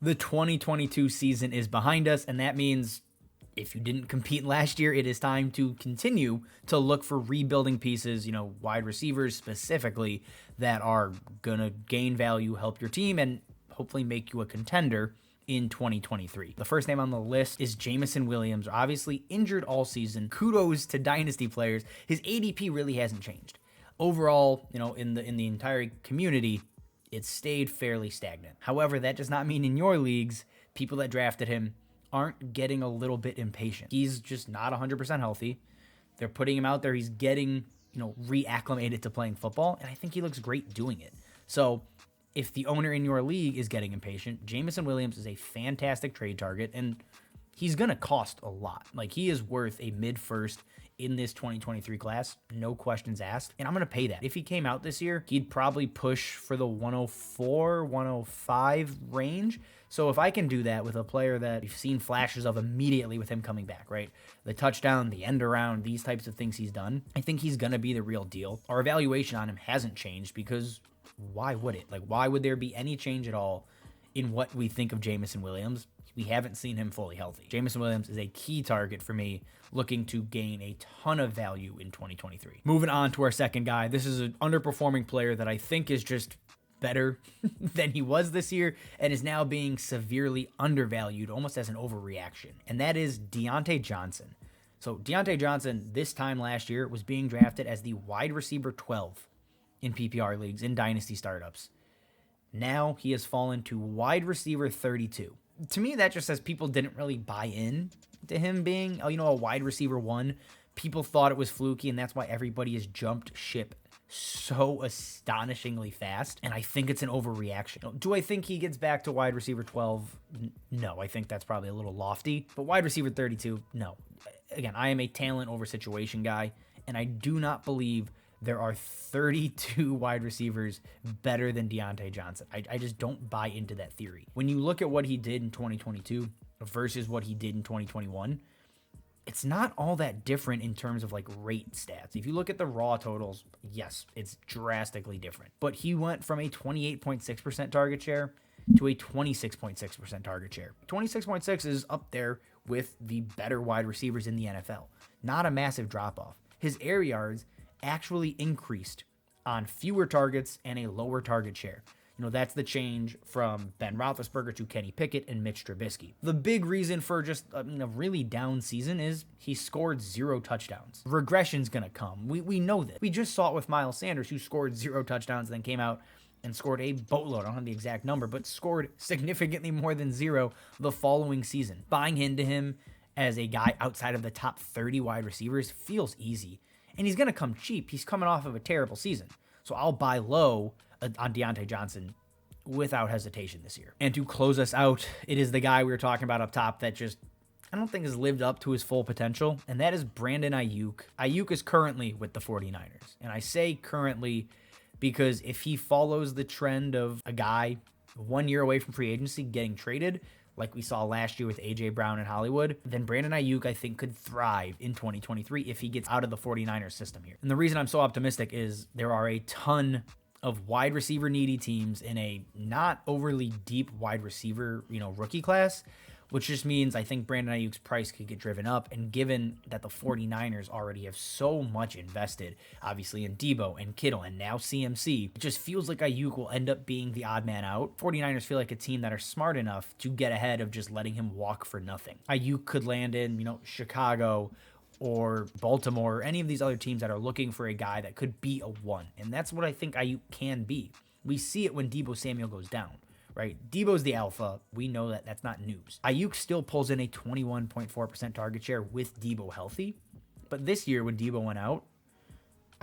The 2022 season is behind us, and that means if you didn't compete last year, it is time to continue to look for rebuilding pieces, wide receivers specifically, that are going to gain value, help your team, and hopefully make you a contender in 2023. The first name on the list is Jameson Williams, obviously injured all season. Kudos to Dynasty players. His ADP really hasn't changed. Overall, in the entire community, it's stayed fairly stagnant. However, that does not mean in your leagues, people that drafted him aren't getting a little bit impatient. He's just not 100% healthy. They're putting him out there. He's getting, reacclimated to playing football, and I think he looks great doing it. So if the owner in your league is getting impatient, Jameson Williams is a fantastic trade target, and he's going to cost a lot. Like, he is worth a mid-first in this 2023 class, no questions asked, and I'm going to pay that. If he came out this year, he'd probably push for the 104, 105 range. So if I can do that with a player that we've seen flashes of immediately with him coming back, right? The touchdown, the end around, these types of things he's done, I think he's going to be the real deal. Our evaluation on him hasn't changed because why would it? Like, why would there be any change at all in what we think of Jameson Williams? We haven't seen him fully healthy. Jameson Williams is a key target for me, looking to gain a ton of value in 2023. Moving on to our second guy. This is an underperforming player that I think is just better than he was this year and is now being severely undervalued, almost as an overreaction. And that is Diontae Johnson. So Diontae Johnson this time last year was being drafted as the wide receiver 12 in PPR leagues, in Dynasty startups. Now he has fallen to wide receiver 32. To me, that just says people didn't really buy in to him being, a wide receiver 1. People thought it was fluky, and that's why everybody has jumped ship so astonishingly fast, and I think it's an overreaction. Do I think he gets back to wide receiver 12? No, I think that's probably a little lofty, but wide receiver 32, no. Again, I am a talent over situation guy, and I do not believe there are 32 wide receivers better than Diontae Johnson. I just don't buy into that theory. When you look at what he did in 2022 versus what he did in 2021, it's not all that different in terms of like rate stats. If you look at the raw totals, yes, it's drastically different. But he went from a 28.6% target share to a 26.6% target share. 26.6 is up there with the better wide receivers in the NFL. Not a massive drop-off. His air yards actually increased on fewer targets and a lower target share. That's the change from Ben Roethlisberger to Kenny Pickett and Mitch Trubisky. The big reason for just a really down season is he scored 0 touchdowns. Regression's going to come. We know that. We just saw it with Miles Sanders, who scored 0 touchdowns and then came out and scored a boatload. I don't have the exact number, but scored significantly more than 0 the following season. Buying into him as a guy outside of the top 30 wide receivers feels easy. And he's going to come cheap. He's coming off of a terrible season. So I'll buy low on Diontae Johnson without hesitation this year. And to close us out, it is the guy we were talking about up top that just, I don't think has lived up to his full potential, and that is Brandon Aiyuk. Aiyuk is currently with the 49ers. And I say currently because if he follows the trend of a guy 1 year away from free agency getting traded, like we saw last year with A.J. Brown in Hollywood, then Brandon Aiyuk, I think, could thrive in 2023 if he gets out of the 49ers system here. And the reason I'm so optimistic is there are a ton of wide receiver needy teams in a not overly deep wide receiver, rookie class, which just means I think Brandon Aiyuk's price could get driven up. And given that the 49ers already have so much invested, obviously in Debo and Kittle and now CMC, it just feels like Aiyuk will end up being the odd man out. 49ers feel like a team that are smart enough to get ahead of just letting him walk for nothing. Aiyuk could land in, Chicago or Baltimore or any of these other teams that are looking for a guy that could be a 1. And that's what I think Aiyuk can be. We see it when Debo Samuel goes down. Right? Debo's the alpha. We know that that's not news. Aiyuk still pulls in a 21.4% target share with Debo healthy. But this year when Debo went out,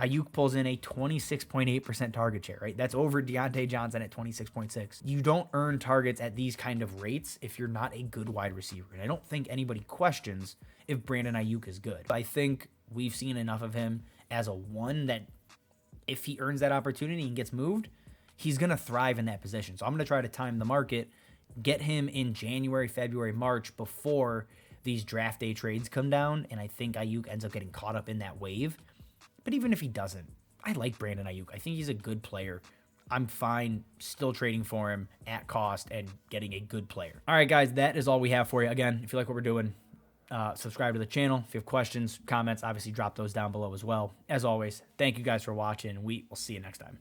Aiyuk pulls in a 26.8% target share, right? That's over Diontae Johnson at 26.6. You don't earn targets at these kind of rates if you're not a good wide receiver. And I don't think anybody questions if Brandon Aiyuk is good. I think we've seen enough of him as a 1 that if he earns that opportunity and gets moved, he's going to thrive in that position. So I'm going to try to time the market, get him in January, February, March before these draft day trades come down. And I think Aiyuk ends up getting caught up in that wave. But even if he doesn't, I like Brandon Aiyuk. I think he's a good player. I'm fine still trading for him at cost and getting a good player. All right, guys, that is all we have for you. Again, if you like what we're doing, subscribe to the channel. If you have questions, comments, obviously drop those down below as well. As always, thank you guys for watching. We will see you next time.